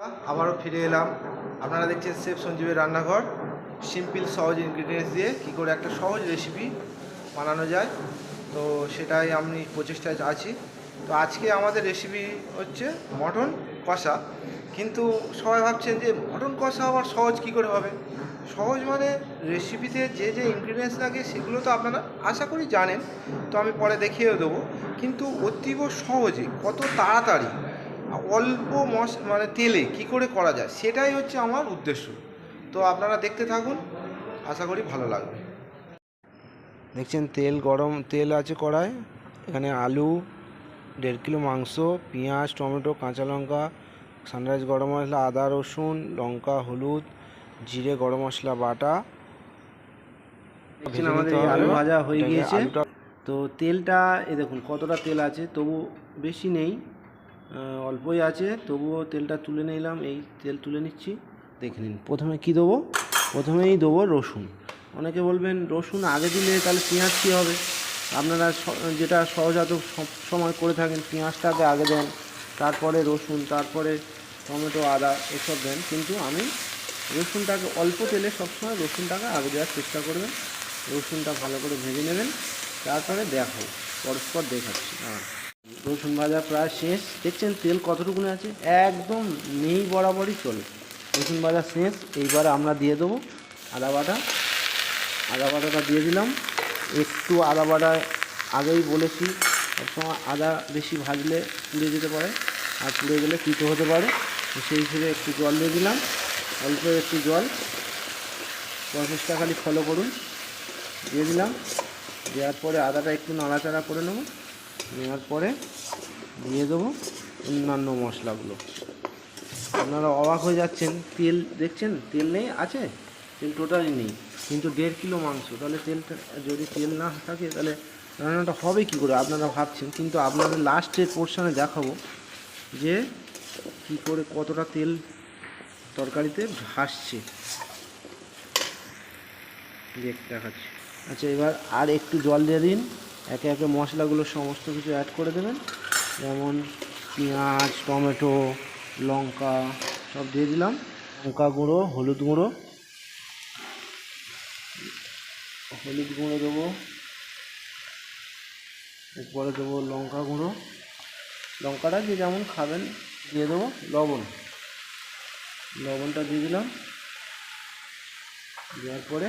আবারও ফিরে এলাম। আপনারা দেখছেন শেফ সঞ্জীবের রান্নাঘর। সিম্পল সহজ ইনগ্রিডিয়েন্টস দিয়ে কী করে একটা সহজ রেসিপি বানানো যায়, তো সেটাই আমি প্রচেষ্টায় আছি। তো আজকে আমাদের রেসিপি হচ্ছে মটন কষা। কিন্তু সবাই ভাবছেন যে মটন কষা আবার সহজ কী করে হবে। সহজ মানে রেসিপিতে যে যে ইনগ্রিডিয়েন্টস লাগে সেগুলো তো আপনারা আশা করি জানেন, তো আমি পরে দেখিয়েও দেবো। কিন্তু অতীব সহজে কত তাড়াতাড়ি অল্প মানে তেলে কি করে করা যায় সেটাই হচ্ছে আমার উদ্দেশ্য। তো আপনারা দেখতে থাকুন, আশা করি ভালো লাগবে। দেখছেন তেল আছে কড়ায়। এখানে আলু, 1.5 কিলো মাংস, পেঁয়াজ, টমেটো, কাঁচা লঙ্কা, সানরাইজ গরম মশলা, আদা রসুন, লঙ্কা, হলুদ, জিরে, গরম মশলা বাটা। আমাদের এই আলু ভাজা হয়ে গিয়েছে। তো তেলটা দেখুন কতটা তেল আছে, তবু বেশি নেই, অল্পই আছে, তবুও তেলটা তুলে নিলাম। এই তেল তুলে নিচ্ছি, দেখে নিন। প্রথমে কি দেবো? প্রথমেই দেবো রসুন। অনেকে বলবেন রসুন আগে দিলে তাহলে পেঁয়াজ কী হবে? আপনারা যেটা সহজাত সব সময় করে থাকেন, পেঁয়াজটাকে আগে দেন, তারপরে রসুন, তারপরে টমেটো, আদা এসব দেন। কিন্তু আমি রসুনটাকে অল্প তেলে সবসময় রসুনটাকে আগে দেওয়ার চেষ্টা করবেন। রসুনটা ভালো করে ভেজে নেবেন, তারপরে দেখো পরস্পর দেখাচ্ছি। রসুন ভাজা প্রায় শেষ। দেখছেন তেল কতটুকুনি আছে, একদম নেই বরাবরই চলে। রসুন ভাজা শেষ। এইবারে আমরা দিয়ে দেবো আদা বাটা। আদা বাটাটা দিয়ে দিলাম। একটু আদা বাটা আগেই বলেছি, সবসময় আদা বেশি ভাজলে পুড়ে যেতে পারে, আর পুড়ে গেলে তিতো হতে পারে। তো সেই হিসেবে একটু জল দিয়ে দিলাম, অল্প একটু জল। প্রসেসটা খালি ফলো করুন। দিয়ে দিলাম। দেওয়ার পরে আদাটা একটু নাড়াচাড়া করে নেব। নেওয়ার পরে দিয়ে দেবো অন্যান্য মশলাগুলো। আপনারা অবাক হয়ে যাচ্ছেন, তেল দেখছেন তেল নেই, আছে তেল টোটালি নেই, কিন্তু 1.5 কিলো মাংস। তাহলে তেলটা যদি তেল না থাকে তাহলে রান্নাটা হবে কী করে আপনারা ভাবছেন। কিন্তু আপনাদের লাস্টের পোর্শনে দেখাবো যে কী করে কতটা তেল তরকারিতে ভাসছে, দেখাচ্ছি। আচ্ছা, এবার আর একটু জল দিয়ে দিন। একে একে মশলাগুলো সমস্ত কিছু অ্যাড করে দেবেন, যেমন পেঁয়াজ, টমেটো, লঙ্কা সব দিয়ে দিলাম। লঙ্কা গুঁড়ো, হলুদ গুঁড়ো দেবো। এরপরে দেবো লঙ্কা গুঁড়ো। লঙ্কাটা যে যেমন খাবেন দিয়ে দেবো। লবণটা দিয়ে দিলাম। দেওয়ার পরে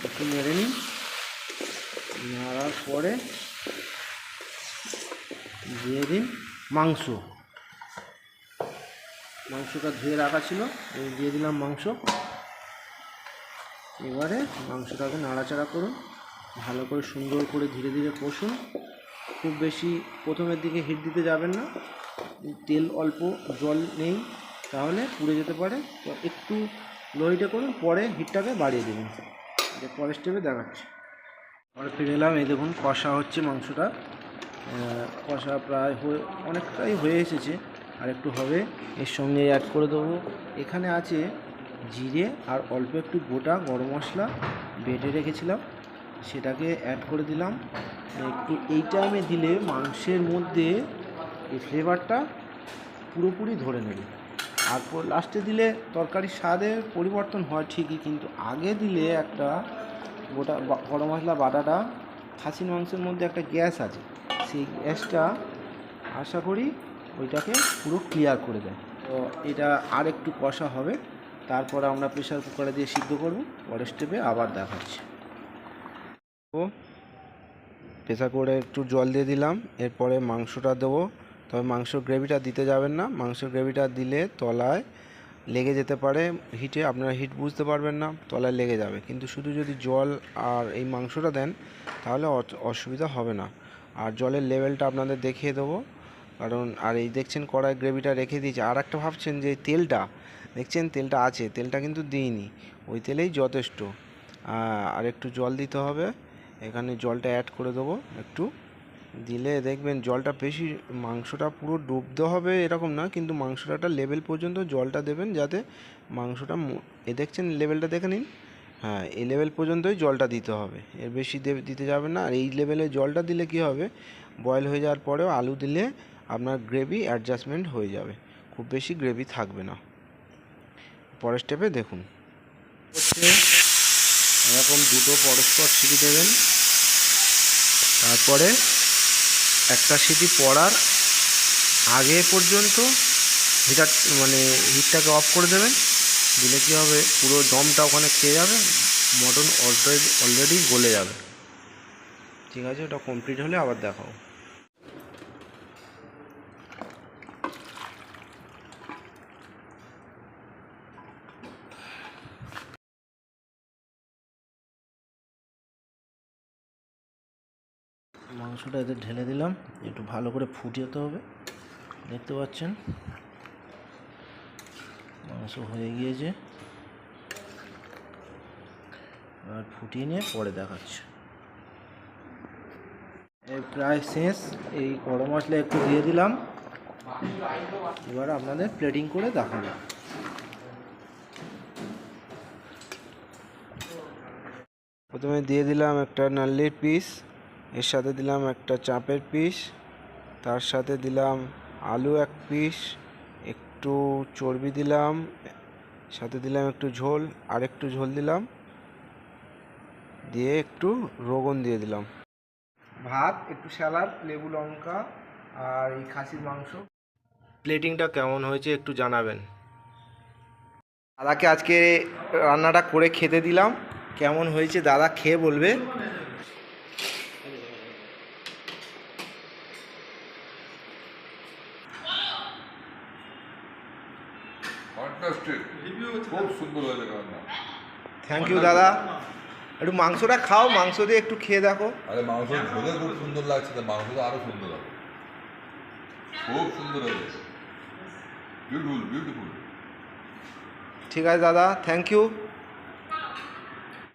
একটু নেড়ে নিন। নাড়ার পরে দিয়ে দিন মাংসটা ধুয়ে রাখা ছিল, দিয়ে দিলাম মাংস। এবারে মাংসটাকে নাড়াচাড়া করুন, ভালো করে সুন্দর করে ধীরে ধীরে কষুন। খুব বেশি প্রথমের দিকে হিট দিতে যাবেন না, তেল অল্প, জল নেই, তাহলে পুড়ে যেতে পারে। তো একটু লো হিটে করুন, পরে হিটটাকে বাড়িয়ে দেবেন। পরের স্টেপে দেখাচ্ছি। পরে ফিরে এলাম। এই দেখুন কষা হচ্ছে মাংসটা। কষা প্রায় অনেকটাই হয়ে এসেছে, আর একটু হবে। এর সঙ্গে অ্যাড করে দেবো, এখানে আছে জিরে আর অল্প একটু গোটা গরম মশলা বেটে রেখেছিলাম, সেটাকে অ্যাড করে দিলাম। একটু এই টাইমে দিলে মাংসের মধ্যে এই ফ্লেভারটা পুরোপুরি ধরে নেবে। আর লাস্টে দিলে তরকারির স্বাদের পরিবর্তন হয় ঠিকই, কিন্তু আগে দিলে একটা গোটা গরম মশলা বাটাটা, খাসির মাংসের মধ্যে একটা গ্যাস আছে, সেই গ্যাসটা আশা করি ওইটাকে পুরো ক্লিয়ার করে দেয়। তো এটা আর একটু কষা হবে, তারপরে আমরা প্রেশার কুকারে দিয়ে সিদ্ধ করব। পরের স্টেপে আবার দেখাচ্ছি। ও প্রেসার কুকারে একটু জল দিয়ে দিলাম। এরপরে মাংসটা দেবো, তবে মাংসর গ্রেভিটা দিতে যাবেন না। মাংসর গ্রেভিটা দিলে তলায় লেগে যেতে পারে হিটে, আপনারা হিট বুঝতে পারবেন না, তলায় লেগে যাবে। কিন্তু শুধু যদি জল আর এই মাংসটা দেন তাহলে অসুবিধা হবে না। আর জলের লেভেলটা আপনাদের দেখিয়ে দেবো, কারণ আর এই দেখছেন কড়াই গ্রেভিটা রেখে দিয়েছি। আর একটা ভাবছেন যে তেলটা দেখছেন, তেলটা আছে, তেলটা কিন্তু দিইনি, ওই তেলেই যথেষ্ট। আর একটু জল দিতে হবে, এখানে জলটা অ্যাড করে দেবো একটু। দিলে দেখবেন জলটা বেশি, মাংসটা পুরো ডুবতে হবে এরকম না, কিন্তু মাংসটা একটা লেভেল পর্যন্ত জলটা দেবেন, যাতে মাংসটা দেখছেন লেভেলটা দেখে নিন। হ্যাঁ, এই লেভেল পর্যন্তই জলটা দিতে হবে, এর বেশি দিতে যাবেন না। আর এই লেভেলে জলটা দিলে কি হবে, বয়েল হয়ে যাওয়ার পরেও আলু দিলে আপনার গ্রেভি অ্যাডজাস্টমেন্ট হয়ে যাবে, খুব বেশি গ্রেভি থাকবে না। পরের স্টেপে দেখুন হচ্ছে এরকম দুটো পরস্পর সিটি দেবেন, তারপরে একটা সিটি পড়ার আগে পর্যন্ত হিটটাকে অফ করে দেবেন। দিলে কী হবে, পুরো দমটা ওখানে খেয়ে যাবে, মটন অলরেডি গলে যাবে। ঠিক আছে, ওটা কমপ্লিট হলে আবার দেখাও। মাংসটা এতে ঢেলে দিলাম, একটু ভালো করে ফুটিয়ে হবে। দেখতে পাচ্ছেন মাংস হয়ে গিয়েছে, আর ফুটিয়ে নিয়ে পরে দেখাচ্ছে। এই প্রায় শেষ। এই গরম মশলা একটু দিয়ে দিলাম, এবার আপনাদের প্লেটিং করে দেখাবো। প্রথমে দিয়ে দিলাম একটা নাল্লির পিস, এর সাথে দিলাম একটা চাপের পিস, তার সাথে দিলাম আলু এক পিস, একটু চর্বি দিলাম, সাথে দিলাম একটু ঝোল, আর একটু ঝোল দিলাম, দিয়ে একটু রোগন দিয়ে দিলাম, ভাত, একটু স্যালাড, লেবু লঙ্কা, আর এই খাসির মাংস। প্লেটিংটা কেমন হয়েছে একটু জানাবেন। দাদাকে আজকে রান্নাটা করে খেতে দিলাম, কেমন হয়েছে দাদা খেয়ে বলবে। খুব সুন্দর হয়েছে রান্না। থ্যাংক ইউ দাদা। একটু মাংসটা খাও, মাংস দিয়ে একটু খেয়ে দেখো। আরে মাংস ঝোলে খুব সুন্দর লাগছে, তো মাংস তো আরো সুন্দর হবে, খুব সুন্দর হয়েছে, বিউটিফুল বিউটিফুল। ঠিক আছে দাদা, থ্যাংক ইউ।